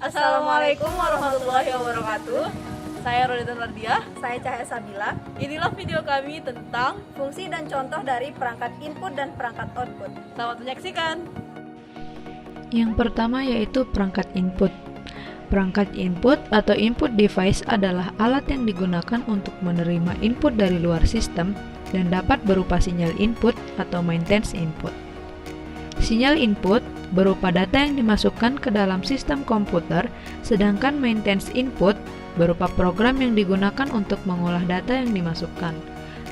Assalamualaikum warahmatullahi wabarakatuh. Saya Rodita Nardiah. Saya Cahaya Sabila. Inilah video kami tentang Fungsi dan contoh dari perangkat input dan perangkat output. selamat menyaksikan. Yang pertama yaitu perangkat input. Perangkat input atau input device adalah alat yang digunakan untuk menerima input dari luar sistem dan dapat berupa sinyal input atau maintenance input. Sinyal input berupa data yang dimasukkan ke dalam sistem komputer, sedangkan maintenance input berupa program yang digunakan untuk mengolah data yang dimasukkan.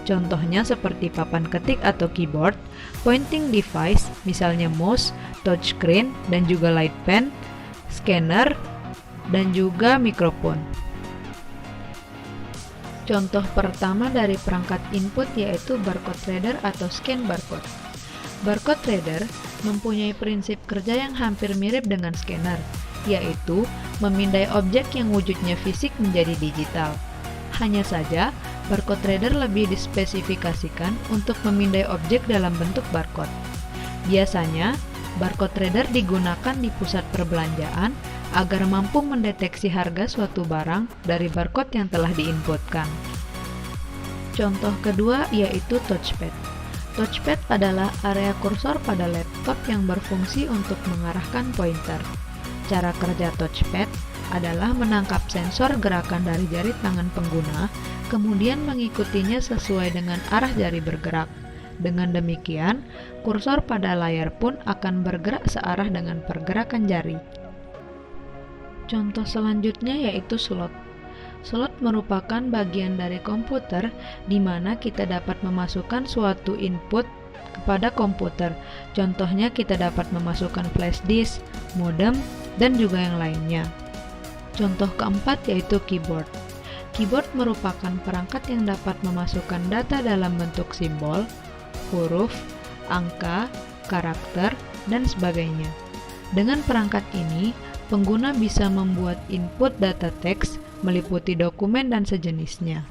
Contohnya seperti papan ketik atau keyboard, pointing device, misalnya mouse, touchscreen, dan juga light pen, scanner, dan juga mikrofon. Contoh pertama dari perangkat input yaitu barcode reader atau scan barcode. Barcode reader mempunyai prinsip kerja yang hampir mirip dengan scanner, yaitu memindai objek yang wujudnya fisik menjadi digital. Hanya saja, barcode reader lebih dispesifikasikan untuk memindai objek dalam bentuk barcode. Biasanya, barcode reader digunakan di pusat perbelanjaan agar mampu mendeteksi harga suatu barang dari barcode yang telah diinputkan. Contoh kedua yaitu touchpad. Touchpad adalah area kursor pada laptop yang berfungsi untuk mengarahkan pointer. Cara kerja touchpad adalah menangkap sensor gerakan dari jari tangan pengguna, kemudian mengikutinya sesuai dengan arah jari bergerak. Dengan demikian, kursor pada layar pun akan bergerak searah dengan pergerakan jari. Contoh selanjutnya yaitu slot. Slot merupakan bagian dari komputer di mana kita dapat memasukkan suatu input kepada komputer. Contohnya kita dapat memasukkan flash disk, modem, dan juga yang lainnya. Contoh keempat yaitu keyboard. Keyboard merupakan perangkat yang dapat memasukkan data dalam bentuk simbol, huruf, angka, karakter, dan sebagainya. Dengan perangkat ini, pengguna bisa membuat input data teks meliputi dokumen dan sejenisnya.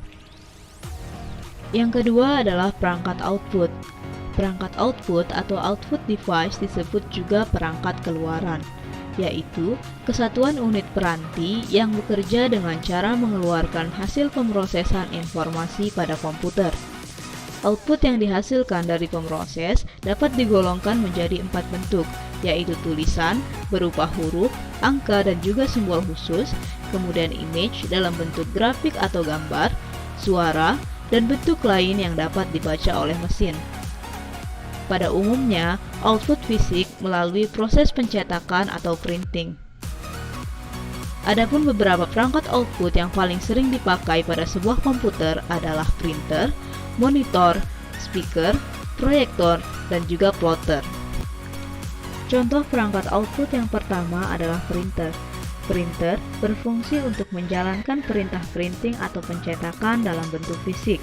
Yang kedua adalah perangkat output. Perangkat output atau output device disebut juga perangkat keluaran, yaitu kesatuan unit peranti yang bekerja dengan cara mengeluarkan hasil pemrosesan informasi pada komputer. Output yang dihasilkan dari pemroses dapat digolongkan menjadi 4 bentuk, yaitu tulisan berupa huruf, angka, dan juga simbol khusus, kemudian image dalam bentuk grafik atau gambar, suara, dan bentuk lain yang dapat dibaca oleh mesin. Pada umumnya, output fisik melalui proses pencetakan atau printing. Adapun beberapa perangkat output yang paling sering dipakai pada sebuah komputer adalah printer, monitor, speaker, proyektor, dan juga plotter. Contoh perangkat output yang pertama adalah printer. Printer berfungsi untuk menjalankan perintah printing atau pencetakan dalam bentuk fisik.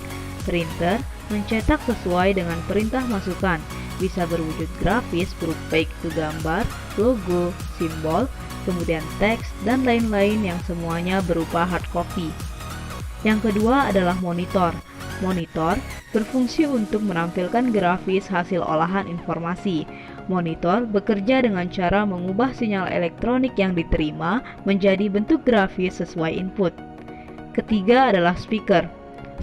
Printer mencetak sesuai dengan perintah masukan, bisa berwujud grafis berupa baik itu gambar, logo, simbol, kemudian teks, dan lain-lain yang semuanya berupa hard copy. Yang kedua adalah monitor. Monitor berfungsi untuk menampilkan grafis hasil olahan informasi. Monitor bekerja dengan cara mengubah sinyal elektronik yang diterima menjadi bentuk grafis sesuai input. Ketiga adalah speaker.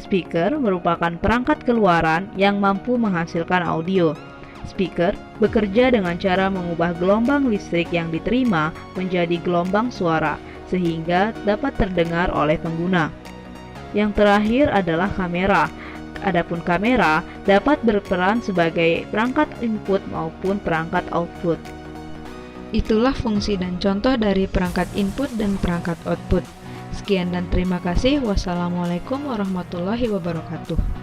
Speaker merupakan perangkat keluaran yang mampu menghasilkan audio. Speaker bekerja dengan cara mengubah gelombang listrik yang diterima menjadi gelombang suara, sehingga dapat terdengar oleh pengguna. Yang terakhir adalah kamera. Adapun kamera dapat berperan sebagai perangkat input maupun perangkat output. Itulah fungsi dan contoh dari perangkat input dan perangkat output. Sekian dan terima kasih. Wassalamualaikum warahmatullahi wabarakatuh.